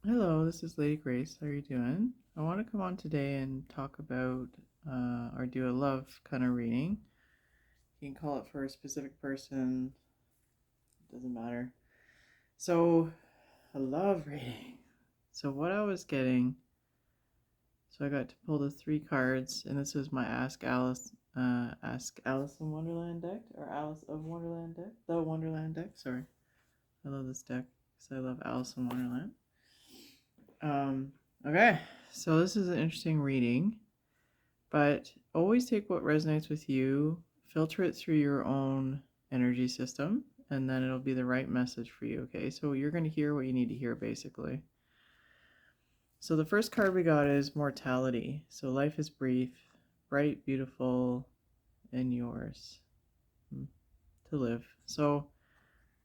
Hello, this is Lady Grace. How are you doing? I want to come on today and talk about or do a love kind of reading. You can call it for a specific person, doesn't matter. So, a love reading. So, what I was getting, so I got to pull the three cards, and this was my Ask Alice in Wonderland deck, or Alice of Wonderland deck, the Wonderland deck. Sorry, I love this deck because I love Alice in Wonderland. Um, okay, so this is an interesting reading, but always take what resonates with you, filter it through your own energy system, and then it'll be the right message for you, okay? So you're going to hear what you need to hear, basically. So the first card we got is mortality. So life is brief, bright, beautiful, and yours to live. So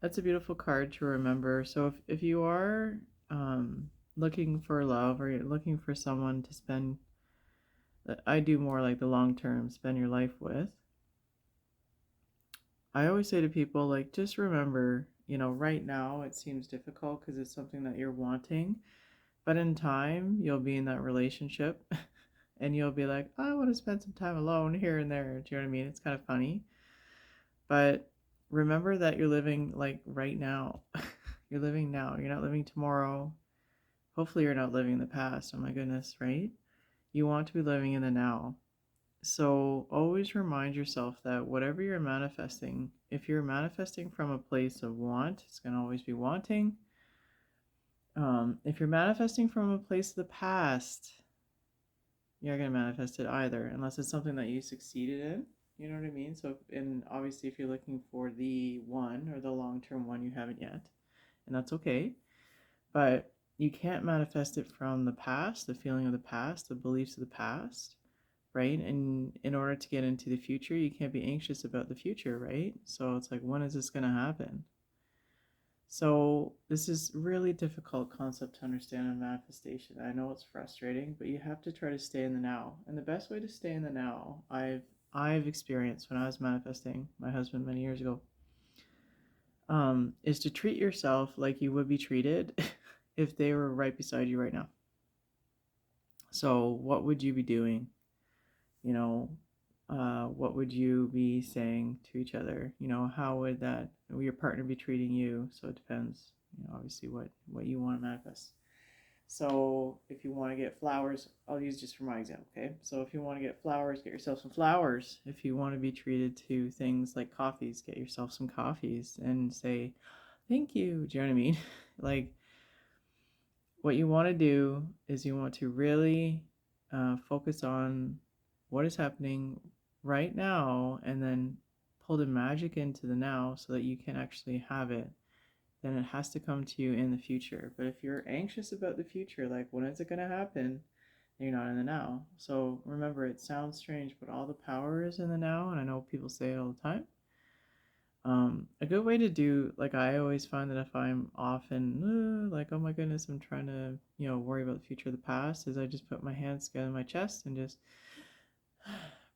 that's a beautiful card to remember. So if you are looking for love, or you're looking for someone to spend, I do more like the long term, spend your life with. I always say to people, like, just remember, right now it seems difficult because it's something that you're wanting, but in time you'll be in that relationship and you'll be like, oh, I want to spend some time alone here and there. Do you know what I mean? It's kind of funny, but remember that you're living like right now. You're living now. You're not living tomorrow. Hopefully, you're not living in the past. Oh my goodness, right? You want to be living in the now. So always remind yourself that whatever you're manifesting, if you're manifesting from a place of want, it's going to always be wanting. If you're manifesting from a place of the past, you're going to manifest it either, unless it's something that you succeeded in. You know what I mean? So, and obviously, if you're looking for the one or the long term one, you haven't yet, and that's okay. But you can't manifest it from the past, the feeling of the past, the beliefs of the past, right? And in order to get into the future, you can't be anxious about the future, right? So it's like, when is this going to happen? So this is really difficult concept to understand in manifestation. I know it's frustrating, but you have to try to stay in the now. And the best way to stay in the now, I've experienced when I was manifesting my husband many years ago, is to treat yourself like you would be treated if they were right beside you right now. So what would you be doing? You know, what would you be saying to each other? How would that your partner be treating you? So it depends, obviously what you want to manifest. So if you want to get flowers, I'll use just for my example, okay? So if you want to get flowers, get yourself some flowers. If you want to be treated to things like coffees, get yourself some coffees and say thank you. Do you know what I mean? Like, what you want to do is you want to really focus on what is happening right now, and then pull the magic into the now so that you can actually have it. Then it has to come to you in the future. But if you're anxious about the future, like when is it going to happen, you're not in the now. So remember, it sounds strange, but all the power is in the now. And I know people say it all the time. A good way to do, like, I always find that if I'm often like, oh my goodness, I'm trying to, worry about the future of the past, is I just put my hands together in my chest and just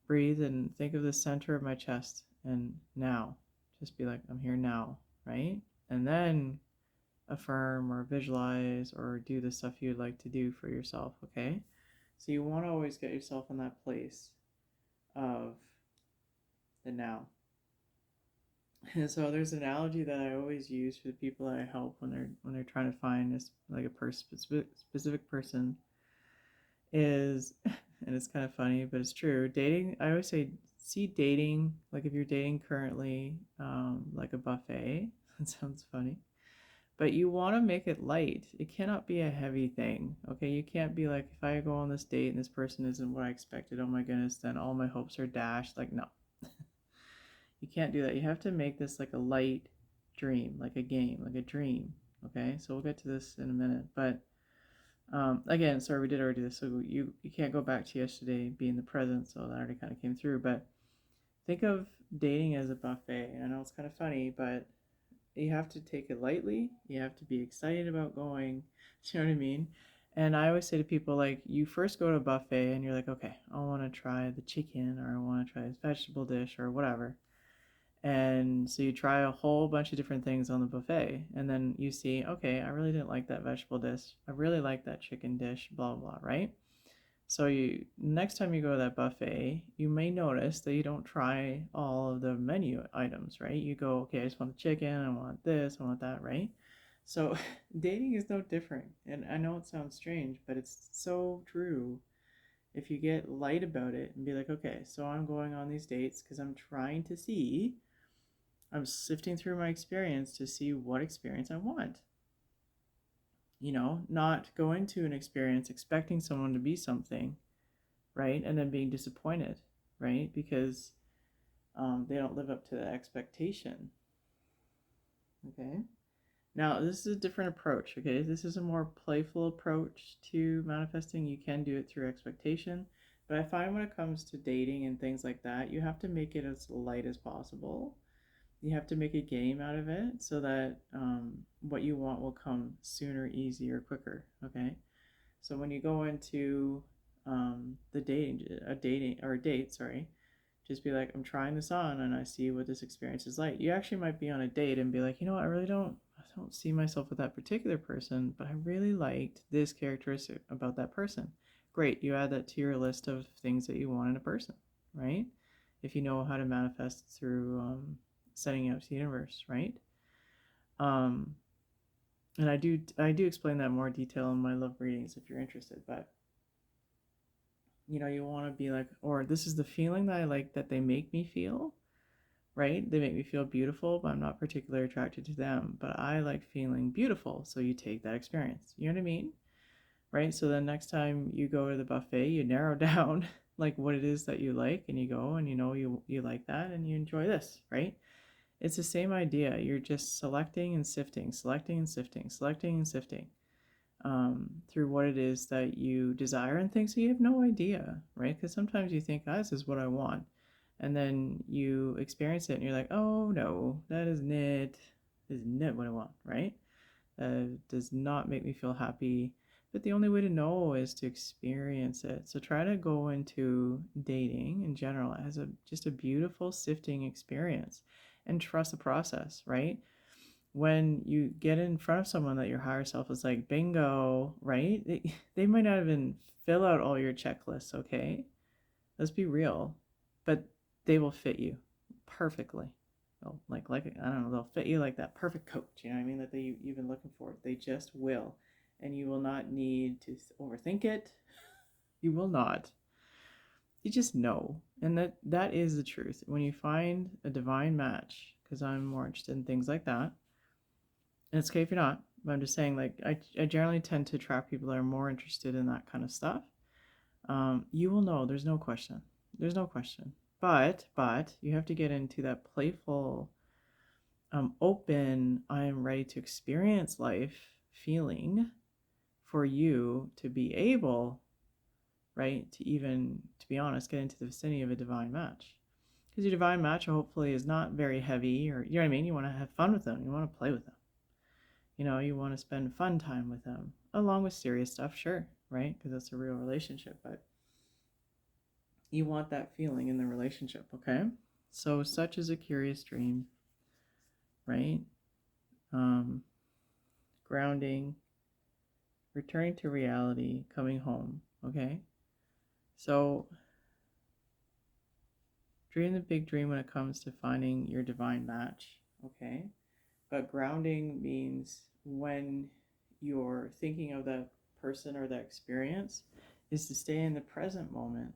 breathe and think of the center of my chest and now. Just be like, I'm here now, right? And then affirm or visualize or do the stuff you'd like to do for yourself, okay? So you want to always get yourself in that place of the now. And so there's an analogy that I always use for the people that I help when they're trying to find this, like, a specific person, is, and it's kind of funny, but it's true. Dating, I always say, see dating like if you're dating currently, like a buffet. That sounds funny, but you want to make it light. It cannot be a heavy thing, okay? You can't be like, if I go on this date and this person isn't what I expected, oh my goodness, then all my hopes are dashed. Like, no. You can't do that. You have to make this like a light dream, like a game, like a dream. Okay, so we'll get to this in a minute. But again, sorry, we did already do this. So you can't go back to yesterday, be in the present. So that already kind of came through. But think of dating as a buffet. I know it's kind of funny, but you have to take it lightly. You have to be excited about going. Do you know what I mean? And I always say to people, like, you first go to a buffet and you're like, okay, I want to try the chicken, or I want to try this vegetable dish or whatever. And so you try a whole bunch of different things on the buffet, and then you see, okay, I really didn't like that vegetable dish. I really like that chicken dish, blah, blah, blah, right? So you next time you go to that buffet, you may notice that you don't try all of the menu items, right? You go, okay, I just want the chicken, I want this, I want that, right? So dating is no different. And I know it sounds strange, but it's so true. If you get light about it and be like, okay, so I'm going on these dates because I'm trying to see, I'm sifting through my experience to see what experience I want. You know, not go into an experience expecting someone to be something, right? And then being disappointed, right? Because they don't live up to the expectation. Okay. Now, this is a different approach. Okay. This is a more playful approach to manifesting. You can do it through expectation. But I find when it comes to dating and things like that, you have to make it as light as possible. You have to make a game out of it so that what you want will come sooner, easier, quicker. Okay. So when you go into the date, sorry, just be like, I'm trying this on and I see what this experience is like. You actually might be on a date and be like, you know what, I don't see myself with that particular person, but I really liked this characteristic about that person. Great, you add that to your list of things that you want in a person, right? If you know how to manifest through setting out to the universe, right? Um, and I do explain that in more detail in my love readings if you're interested, but you want to be like, or this is the feeling that I like that they make me feel, right? They make me feel beautiful, but I'm not particularly attracted to them, but I like feeling beautiful. So you take that experience. You know what I mean? Right? So then next time you go to the buffet, you narrow down like what it is that you like, and you go and you like that and you enjoy this, right? It's the same idea. You're just selecting and sifting, selecting and sifting, selecting and sifting through what it is that you desire and things that you have no idea, right? Because sometimes you think, this is what I want. And then you experience it and you're like, oh no, that isn't it. Isn't it what I want, right? Does not make me feel happy. But the only way to know is to experience it. So try to go into dating in general as just a beautiful sifting experience and trust the process, right? When you get in front of someone that your higher self is like, bingo, right? They might not even fill out all your checklists, okay? Let's be real. But they will fit you perfectly. Like I don't know, they'll fit you like that perfect coat, you know what I mean, that you've been looking for. They just will. And you will not need to overthink it. You will not. You just know. And that is the truth. When you find a divine match, because I'm more interested in things like that, and it's okay if you're not, but I'm just saying, like, I generally tend to attract people that are more interested in that kind of stuff. You will know. There's no question. There's no question. But you have to get into that playful, open, I am ready to experience life feeling for you to be able, right, to be honest, get into the vicinity of a divine match. Because your divine match hopefully is not very heavy, or, you know what I mean? You want to have fun with them. You want to play with them. You want to spend fun time with them, along with serious stuff, sure, right? Because that's a real relationship, but you want that feeling in the relationship, okay? So such is a curious dream, right? Grounding, returning to reality, coming home, okay? So dream the big dream when it comes to finding your divine match, okay? But grounding means when you're thinking of that person or that experience is to stay in the present moment,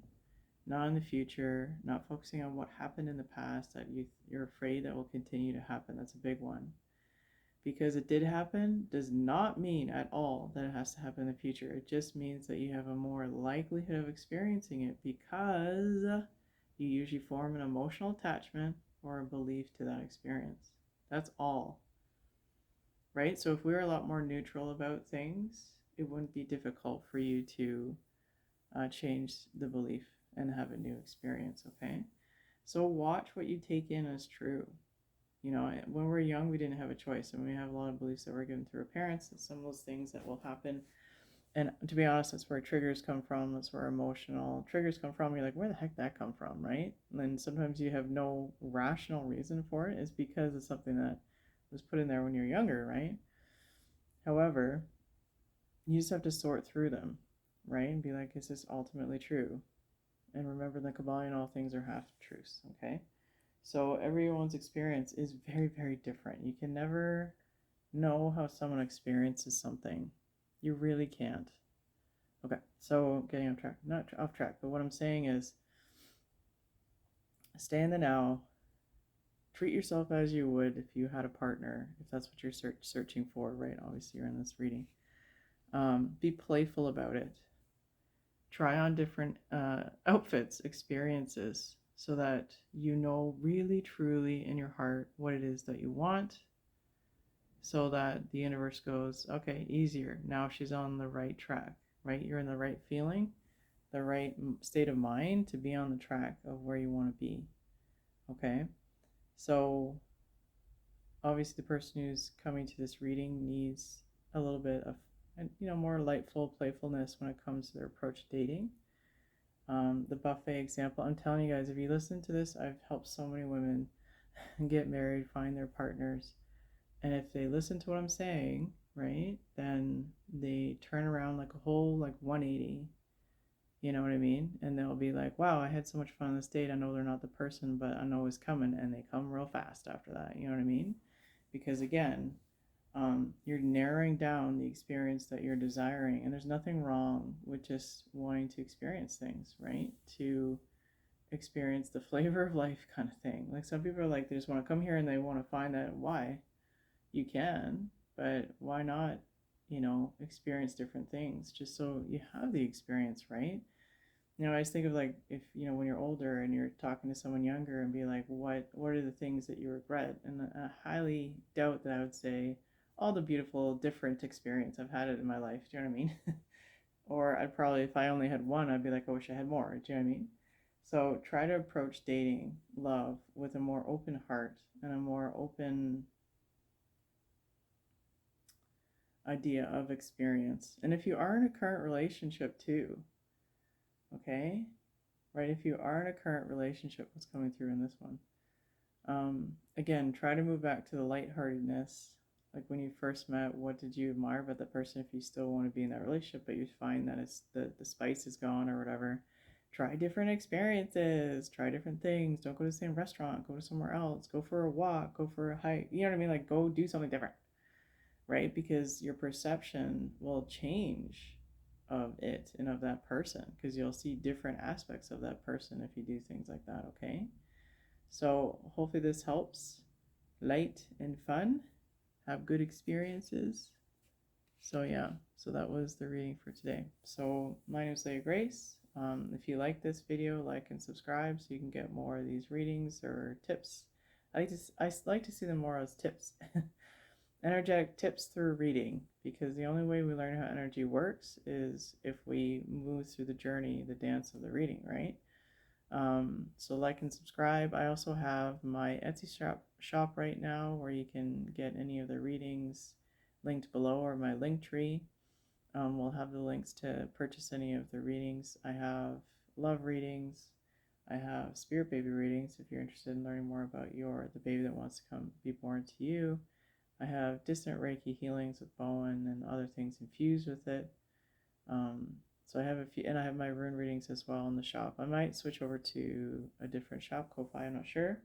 not in the future, not focusing on what happened in the past that you're afraid that will continue to happen. That's a big one. Because it did happen does not mean at all that it has to happen in the future. It just means that you have a more likelihood of experiencing it because you usually form an emotional attachment or a belief to that experience. That's all. Right? So if we were a lot more neutral about things, it wouldn't be difficult for you to change the belief and have a new experience, okay? So watch what you take in as true. When we're young, we didn't have a choice, and we have a lot of beliefs that were given through our parents, and some of those things that will happen And to be honest, that's where triggers come from. That's where emotional triggers come from. You're like, where the heck did that come from, right? And then sometimes you have no rational reason for it. It's because it's something that was put in there when you're younger, right? However, you just have to sort through them, right? And be like, is this ultimately true? And remember, the Kabbalah and all things are half truths, okay? So everyone's experience is very, very different. You can never know how someone experiences something. You really can't. Okay, so getting off track, not off track, but what I'm saying is stay in the now. Treat yourself as you would if you had a partner, if that's what you're searching for, right? Obviously, you're in this reading. Be playful about it. Try on different outfits, experiences, so that you know really, truly in your heart what it is that you want, so that the universe goes, okay, easier. Now she's on the right track, right? You're in the right feeling, the right state of mind to be on the track of where you want to be, okay? So obviously the person who's coming to this reading needs a little bit of, more lightful playfulness when it comes to their approach to dating. The buffet example, I'm telling you guys, if you listen to this, I've helped so many women get married, find their partners. And if they listen to what I'm saying, right, then they turn around like a whole 180. You know what I mean? And they'll be like, wow, I had so much fun on this date. I know they're not the person, but I know it's coming. And they come real fast after that. You know what I mean? Because again, you're narrowing down the experience that you're desiring. And there's nothing wrong with just wanting to experience things, right? To experience the flavor of life kind of thing. Like some people are like, they just want to come here and they want to find that. Why? You can, but why not, experience different things just so you have the experience, right? I just think of like if, when you're older and you're talking to someone younger and be like, what are the things that you regret? And I highly doubt that I would say all the beautiful, different experience I've had it in my life. Do you know what I mean? Or I'd probably, if I only had one, I'd be like, I wish I had more. Do you know what I mean? So try to approach dating, love, with a more open heart and a more open idea of experience. And if you are in a current relationship too, okay, right? If you are in a current relationship, what's coming through in this one? Again, try to move back to the lightheartedness. Like when you first met, what did you admire about that person? If you still want to be in that relationship, but you find that it's the spice is gone or whatever, try different experiences, try different things. Don't go to the same restaurant, go to somewhere else, go for a walk, go for a hike. You know what I mean? Like go do something different, right? Because your perception will change of it and of that person because you'll see different aspects of that person if you do things like that, okay? So hopefully this helps. Light and fun. Have good experiences. So yeah, so that was the reading for today. So my name is Leah Grace. If you like this video, like and subscribe so you can get more of these readings or tips. I like to see them more as tips. Energetic tips through reading, because the only way we learn how energy works is if we move through the journey, the dance of the reading, right? So like and subscribe. I also have my Etsy shop right now where you can get any of the readings linked below, or my Linktree. We'll have the links to purchase any of the readings. I have love readings. I have spirit baby readings if you're interested in learning more about the baby that wants to come be born to you. I have distant Reiki healings with Bowen and other things infused with it. So I have a few, and I have my rune readings as well in the shop. I might switch over to a different shop, Ko-Fi, I'm not sure.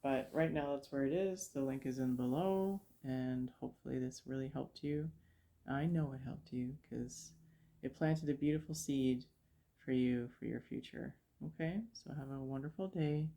But right now that's where it is. The link is in below, and hopefully this really helped you. I know it helped you because it planted a beautiful seed for you for your future. Okay, so have a wonderful day.